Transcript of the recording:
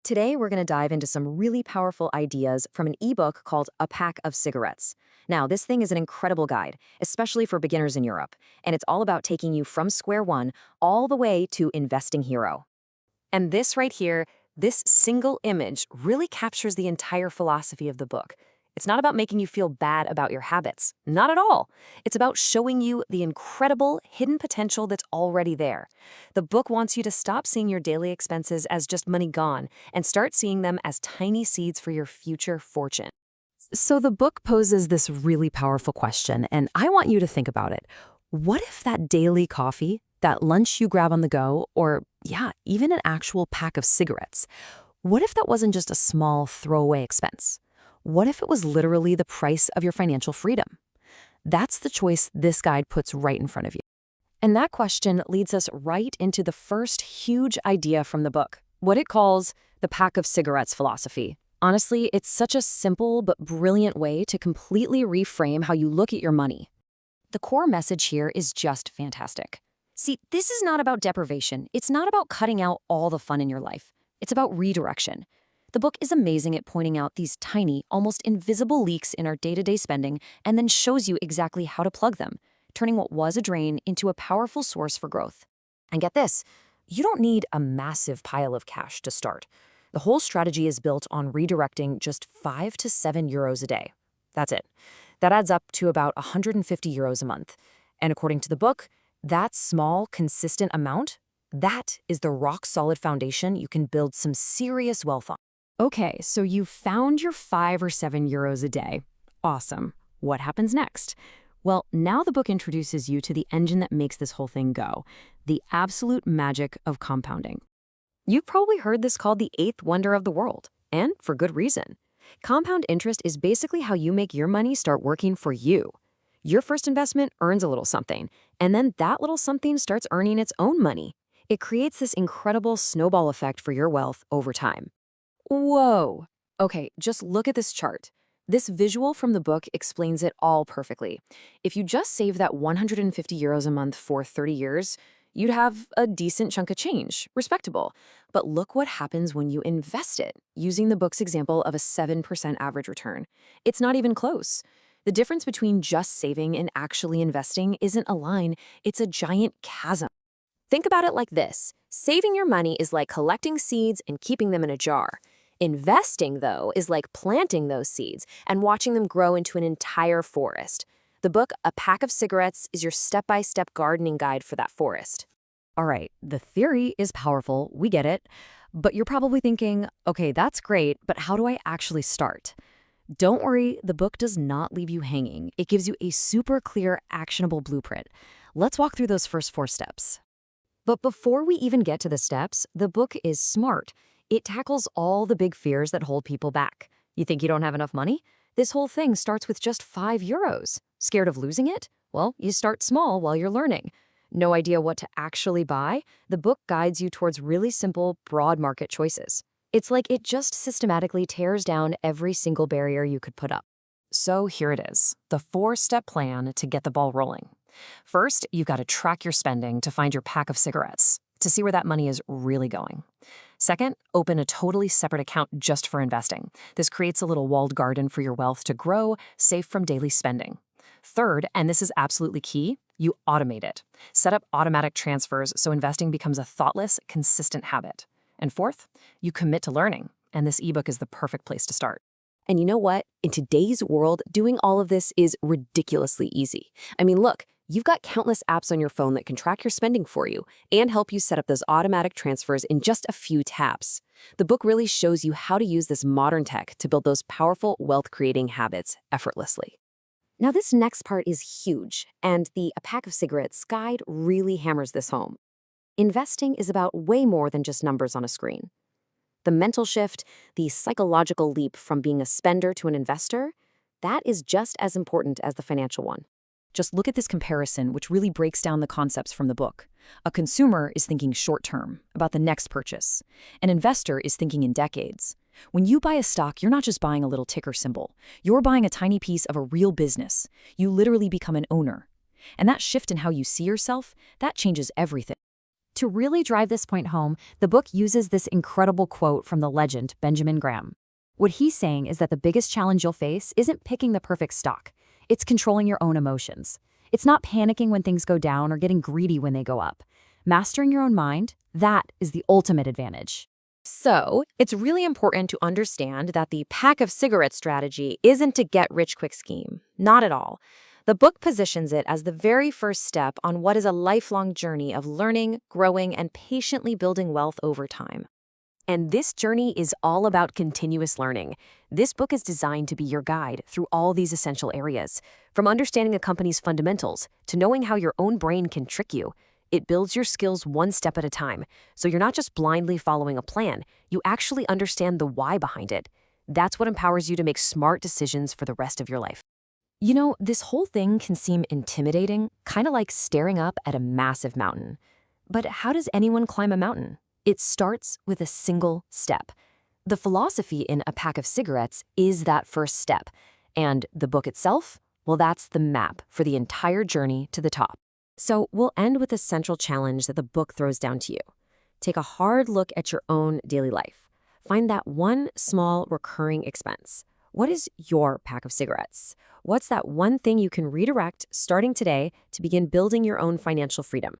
Today, we're going to dive into some really powerful ideas from an ebook called A Pack of Cigarettes. Now, this thing is an incredible guide, especially for beginners in Europe, and it's all about taking you from square one all the way to investing hero. And this right here, this single image really captures the entire philosophy of the book. It's not about making you feel bad about your habits. Not at all. It's about showing you the incredible hidden potential that's already there. The book wants you to stop seeing your daily expenses as just money gone and start seeing them as tiny seeds for your future fortune. So the book poses this really powerful question, and I want you to think about it. What if that daily coffee, that lunch you grab on the go, or yeah, even an actual pack of cigarettes, what if that wasn't just a small throwaway expense? What if it was literally the price of your financial freedom? That's the choice this guide puts right in front of you. And that question leads us right into the first huge idea from the book, what it calls the pack of cigarettes philosophy. Honestly, it's such a simple but brilliant way to completely reframe how you look at your money. The core message here is just fantastic. See, this is not about deprivation. It's not about cutting out all the fun in your life. It's about redirection. The book is amazing at pointing out these tiny, almost invisible leaks in our day-to-day spending and then shows you exactly how to plug them, turning what was a drain into a powerful source for growth. And get this, you don't need a massive pile of cash to start. The whole strategy is built on redirecting just 5 to 7 euros a day. That's it. That adds up to about 150 euros a month. And according to the book, that small, consistent amount, that is the rock-solid foundation you can build some serious wealth on. Okay, so you've found your 5 or 7 euros a day. Awesome. What happens next? Well, now the book introduces you to the engine that makes this whole thing go, the absolute magic of compounding. You've probably heard this called the eighth wonder of the world, and for good reason. Compound interest is basically how you make your money start working for you. Your first investment earns a little something, and then that little something starts earning its own money. It creates this incredible snowball effect for your wealth over time. Whoa. Okay, just look at this chart. This visual from the book explains it all perfectly. If you just save that 150 euros a month for 30 years, you'd have a decent chunk of change, respectable. But look what happens when you invest it, using the book's example of a 7% average return. It's not even close. The difference between just saving and actually investing isn't a line, it's a giant chasm. Think about it like this. Saving your money is like collecting seeds and keeping them in a jar. Investing, though, is like planting those seeds and watching them grow into an entire forest. The book, A Pack of Cigarettes, is your step-by-step gardening guide for that forest. All right, the theory is powerful, we get it. But you're probably thinking, okay, that's great, but how do I actually start? Don't worry, the book does not leave you hanging. It gives you a super clear, actionable blueprint. Let's walk through those first 4 steps. But before we even get to the steps, the book is smart. It tackles all the big fears that hold people back. You think you don't have enough money? This whole thing starts with just 5 euros. Scared of losing it? Well, you start small while you're learning. No idea what to actually buy? The book guides you towards really simple, broad market choices. It's like it just systematically tears down every single barrier you could put up. So here it is, the 4-step plan to get the ball rolling. First, you've got to track your spending to find your pack of cigarettes, to see where that money is really going. Second, open a totally separate account just for investing. This creates a little walled garden for your wealth to grow, safe from daily spending. Third, and this is absolutely key, you automate it. Set up automatic transfers so investing becomes a thoughtless, consistent habit. And fourth, you commit to learning, and this ebook is the perfect place to start. And you know what? In today's world, doing all of this is ridiculously easy. I mean, look, you've got countless apps on your phone that can track your spending for you and help you set up those automatic transfers in just a few taps. The book really shows you how to use this modern tech to build those powerful wealth-creating habits effortlessly. Now, this next part is huge, and the A Pack of Cigarettes guide really hammers this home. Investing is about way more than just numbers on a screen. The mental shift, the psychological leap from being a spender to an investor, that is just as important as the financial one. Just look at this comparison, which really breaks down the concepts from the book. A consumer is thinking short-term, about the next purchase. An investor is thinking in decades. When you buy a stock, you're not just buying a little ticker symbol. You're buying a tiny piece of a real business. You literally become an owner. And that shift in how you see yourself, that changes everything. To really drive this point home, the book uses this incredible quote from the legend Benjamin Graham. What he's saying is that the biggest challenge you'll face isn't picking the perfect stock. It's controlling your own emotions. It's not panicking when things go down or getting greedy when they go up. Mastering your own mind, that is the ultimate advantage. So, it's really important to understand that the pack of cigarettes strategy isn't a get rich quick scheme. Not at all. The book positions it as the very first step on what is a lifelong journey of learning, growing, and patiently building wealth over time. And this journey is all about continuous learning. This book is designed to be your guide through all these essential areas. From understanding a company's fundamentals to knowing how your own brain can trick you, it builds your skills one step at a time. So you're not just blindly following a plan, you actually understand the why behind it. That's what empowers you to make smart decisions for the rest of your life. You know, this whole thing can seem intimidating, kind of like staring up at a massive mountain. But how does anyone climb a mountain? It starts with a single step. The philosophy in A Pack of Cigarettes is that first step. And the book itself? Well, that's the map for the entire journey to the top. So we'll end with a central challenge that the book throws down to you. Take a hard look at your own daily life. Find that one small recurring expense. What is your pack of cigarettes? What's that one thing you can redirect starting today to begin building your own financial freedom?